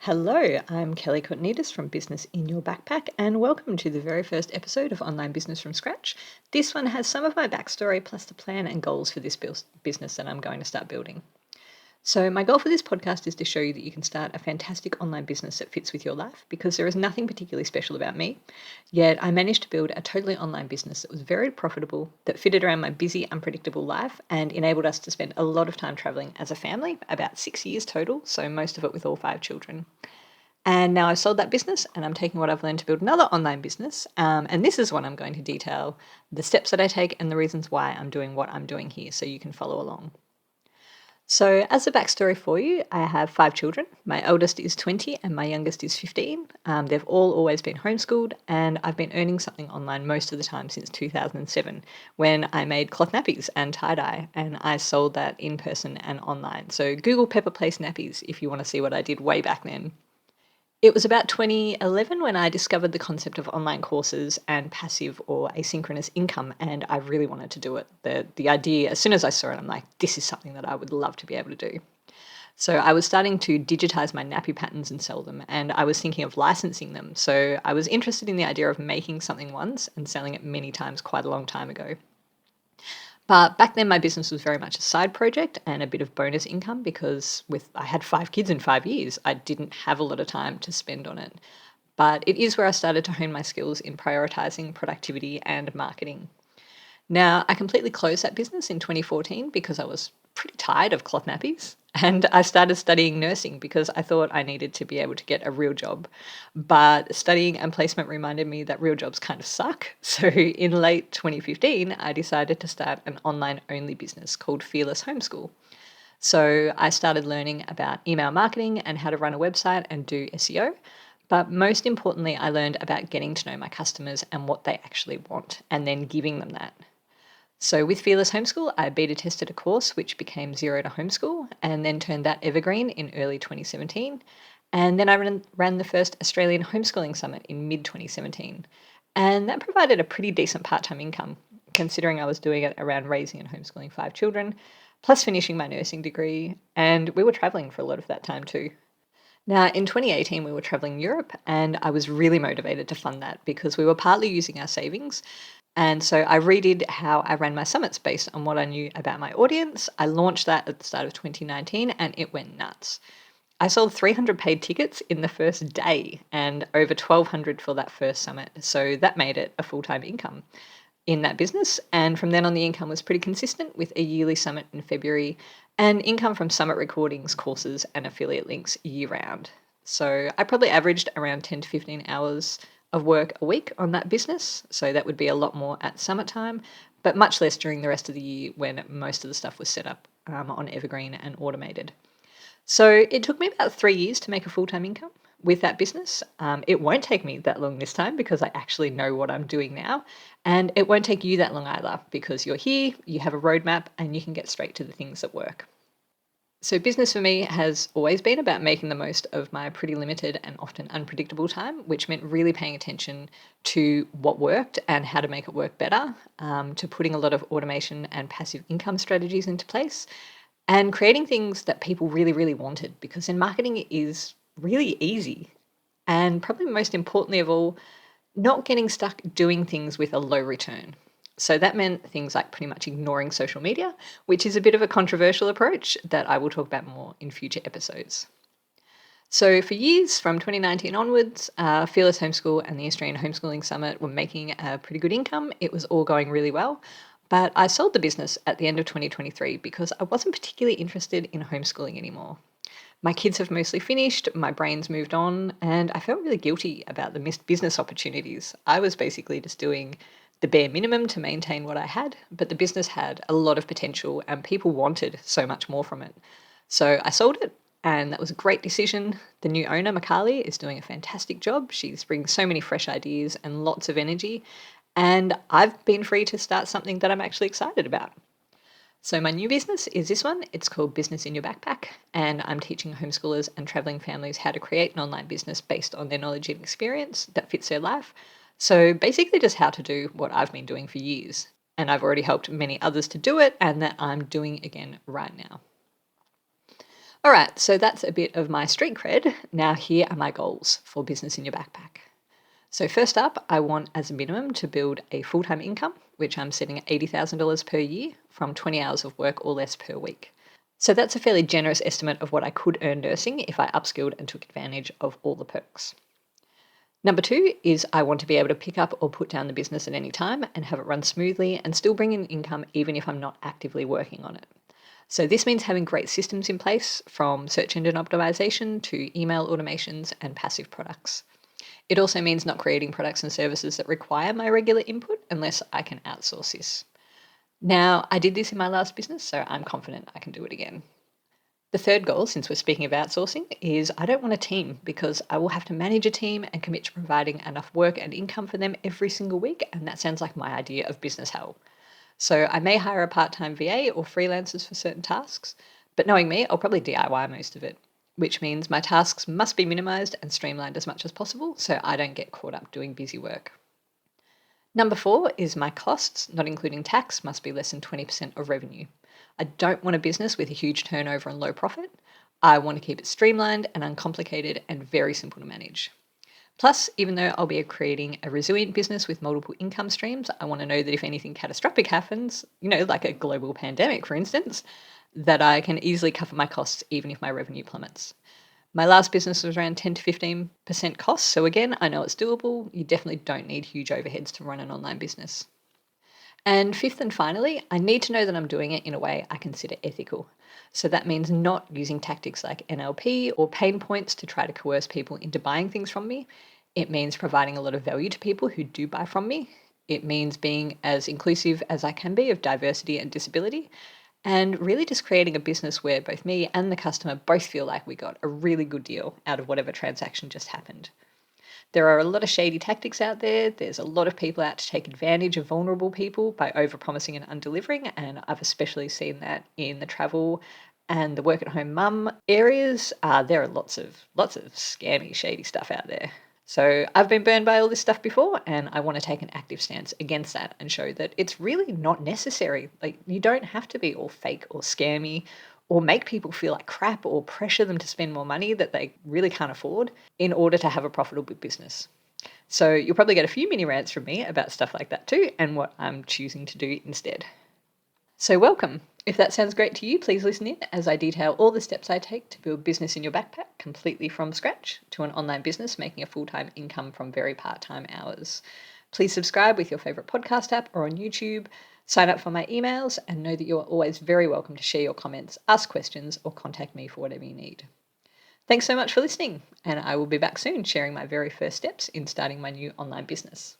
Hello, I'm Kelly Kourtnidis from Business in Your Backpack, and welcome to the very first episode of Online Business from Scratch. This one has some of my backstory plus the plan and goals for this business that I'm going to start building. So, my goal for this podcast is to show you that you can start a fantastic online business that fits with your life because there is nothing particularly special about me. Yet, I managed to build a totally online business that was very profitable, that fitted around my busy, unpredictable life, and enabled us to spend a lot of time traveling as a family, about 6 years total, so most of it with all 5 children. And now I've sold that business and I'm taking what I've learned to build another online business. And this is what I'm going to detail the steps that I take and the reasons why I'm doing what I'm doing here so you can follow along. So, as a backstory for you, I have 5 children. My eldest is 20 and my youngest is 15. They've all always been homeschooled, and I've been earning something online most of the time since 2007 when I made cloth nappies and tie dye, and I sold that in person and online. So, Google Pepper Place nappies if you want to see what I did way back then. It was about 2011 when I discovered the concept of online courses and passive or asynchronous income, and I really wanted to do it. The idea, as soon as I saw it, I'm like, this is something that I would love to be able to do. So I was starting to digitize my nappy patterns and sell them, and I was thinking of licensing them. So I was interested in the idea of making something once and selling it many times quite a long time ago. But back then, my business was very much a side project and a bit of bonus income because I had 5 kids in 5 years, I didn't have a lot of time to spend on it. But it is where I started to hone my skills in prioritizing productivity and marketing. Now, I completely closed that business in 2014 because I was pretty tired of cloth nappies. And I started studying nursing because I thought I needed to be able to get a real job. But studying and placement reminded me that real jobs kind of suck. So in late 2015, I decided to start an online only business called Fearless Homeschool. So I started learning about email marketing and how to run a website and do SEO. But most importantly, I learned about getting to know my customers and what they actually want and then giving them that. So with Fearless Homeschool, I beta tested a course which became Zero to Homeschool and then turned that evergreen in early 2017. And then I ran the first Australian Homeschooling Summit in mid 2017. And that provided a pretty decent part time income, considering I was doing it around raising and homeschooling 5 children, plus finishing my nursing degree. And we were traveling for a lot of that time too. Now, in 2018, we were traveling Europe, and I was really motivated to fund that because we were partly using our savings. And so I redid how I ran my summits based on what I knew about my audience. I launched that at the start of 2019 and it went nuts. I sold 300 paid tickets in the first day and over 1,200 for that first summit. So that made it a full time income in that business. And from then on, the income was pretty consistent with a yearly summit in February and income from summit recordings, courses, and affiliate links year round. So I probably averaged around 10 to 15 hours of work a week on that business. So that would be a lot more at summit time, but much less during the rest of the year when most of the stuff was set up on Evergreen and automated. So it took me about 3 years to make a full-time income with that business. It won't take me that long this time because I actually know what I'm doing now. And it won't take you that long either because you're here, you have a roadmap, and you can get straight to the things that work. So, business for me has always been about making the most of my pretty limited and often unpredictable time, which meant really paying attention to what worked and how to make it work better, to putting a lot of automation and passive income strategies into place, and creating things that people really, really wanted because in marketing is really easy. And probably most importantly of all, not getting stuck doing things with a low return. So that meant things like pretty much ignoring social media, which is a bit of a controversial approach that I will talk about more in future episodes. So for years, from 2019 onwards, Fearless Homeschool and the Australian Homeschooling Summit were making a pretty good income. It was all going really well. But I sold the business at the end of 2023 because I wasn't particularly interested in homeschooling anymore. My kids have mostly finished, my brain's moved on, and I felt really guilty about the missed business opportunities. I was basically just doing the bare minimum to maintain what I had, but the business had a lot of potential and people wanted so much more from it. So I sold it, and that was a great decision. The new owner, Makali, is doing a fantastic job. She's bringing so many fresh ideas and lots of energy, and I've been free to start something that I'm actually excited about. So my new business is this one. It's called Business in Your Backpack, and I'm teaching homeschoolers and traveling families how to create an online business based on their knowledge and experience that fits their life. So basically just how to do what I've been doing for years. And I've already helped many others to do it and that I'm doing again right now. All right, so that's a bit of my street cred. Now, here are my goals for business in your backpack. So, first up, I want as a minimum to build a full time income, which I'm setting at $80,000 per year from 20 hours of work or less per week. So, that's a fairly generous estimate of what I could earn nursing if I upskilled and took advantage of all the perks. Number two is I want to be able to pick up or put down the business at any time and have it run smoothly and still bring in income even if I'm not actively working on it. So, this means having great systems in place from search engine optimization to email automations and passive products. It also means not creating products and services that require my regular input unless I can outsource this. Now, I did this in my last business, so I'm confident I can do it again. The third goal, since we're speaking of outsourcing, is I don't want a team because I will have to manage a team and commit to providing enough work and income for them every single week, and that sounds like my idea of business hell. So I may hire a part-time VA or freelancers for certain tasks, but knowing me, I'll probably DIY most of it, which means my tasks must be minimized and streamlined as much as possible so I don't get caught up doing busy work. Number four is my costs, not including tax, must be less than 20% of revenue. I don't want a business with a huge turnover and low profit. I want to keep it streamlined and uncomplicated and very simple to manage. Plus, even though I'll be creating a resilient business with multiple income streams, I want to know that if anything catastrophic happens, like a global pandemic, for instance, that I can easily cover my costs even if my revenue plummets. My last business was around 10 to 15% costs. So again, I know it's doable. You definitely don't need huge overheads to run an online business. And fifth and finally, I need to know that I'm doing it in a way I consider ethical. So that means not using tactics like NLP or pain points to try to coerce people into buying things from me. It means providing a lot of value to people who do buy from me. It means being as inclusive as I can be of diversity and disability. And really just creating a business where both me and the customer both feel like we got a really good deal out of whatever transaction just happened. There are a lot of shady tactics out there. There's a lot of people out to take advantage of vulnerable people by overpromising and undelivering, and I've especially seen that in the travel and the work at home mum areas. There are lots of scammy, shady stuff out there. So I've been burned by all this stuff before, and I want to take an active stance against that and show that it's really not necessary. Like, you don't have to be all fake or scammy or make people feel like crap or pressure them to spend more money that they really can't afford in order to have a profitable business. So you'll probably get a few mini rants from me about stuff like that too and what I'm choosing to do instead. So welcome. If that sounds great to you, please listen in as I detail all the steps I take to build business in your backpack completely from scratch to an online business making a full-time income from very part-time hours. Please subscribe with your favorite podcast app or on YouTube. Sign up for my emails and know that you are always very welcome to share your comments, ask questions, or contact me for whatever you need. Thanks so much for listening, and I will be back soon sharing my very first steps in starting my new online business.